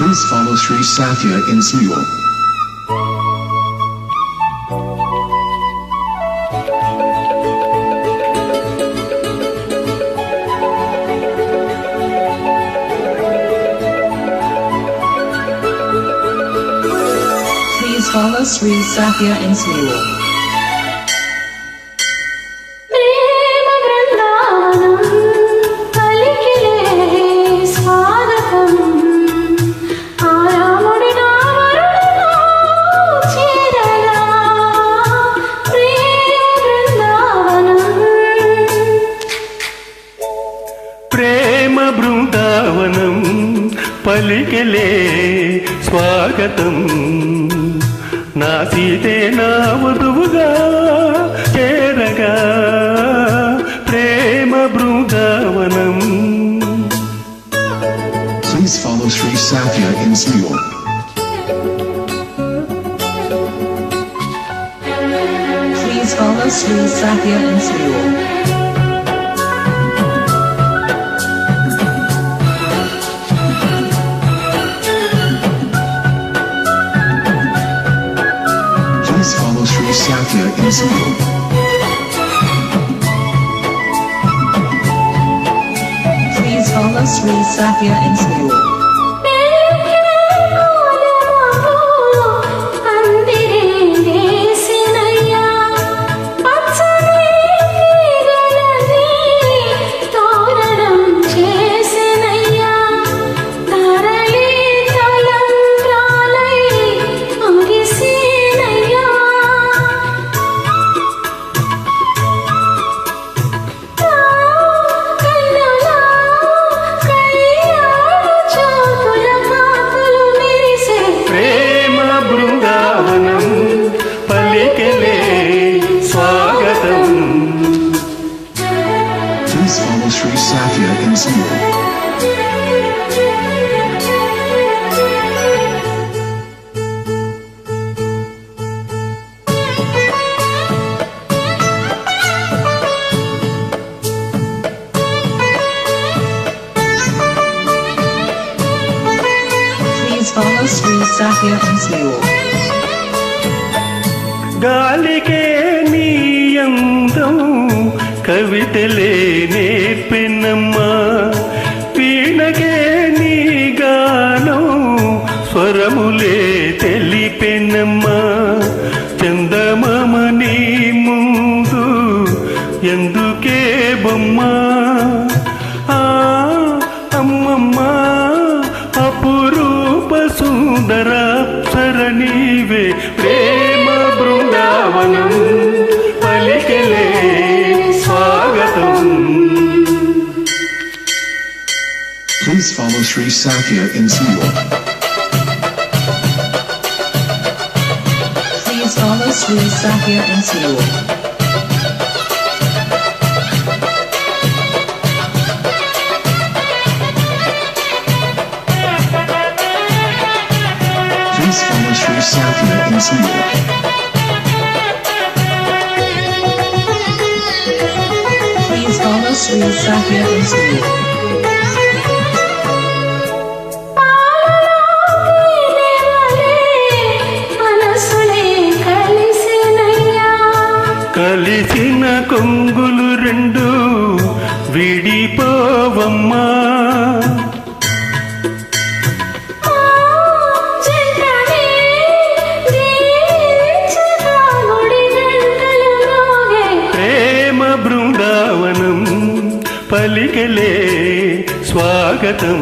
Please follow Sri Sathya in Smule. Please follow Sri Sathya in Smule. ప్రేమ బృందావనం పలికెలే స్వాగతం నా సీతే నా వధువుగా చేరగా ప్రేమ Brindavanam. Please follow Sri Sathya in Smule. Please follow Sri Sathya in Smule. Please follow Sri Sathya in Smule. Please follow Sri Sathya in Smule. Please follow Sri Sathya in Smule. Please follow Sri Sathya in Smule. గాలికే నీ అందం కవితలే నేర్పెనమ్మా వీణకే నీ గానం స్వరములే తెలిపెనమ్మా చందమామ నీ ముందు ఎందుకే బొమ్మా అమ్మమ్మ అపురూప సుందర అప్సర నీవే ప్రేమ బృందావనం పలికెలే స్వాగతం. Please follow Sri Sathya in Smule. Please follow Sri Sathya in Smule. Please follow Sri Sathya in Smule. Please follow Sri Sathya in Smule. కలిసిన కొంగులు రెండు విడిపోవమ్మా ప్రేమ బృందావనం పలికెలే స్వాగతం.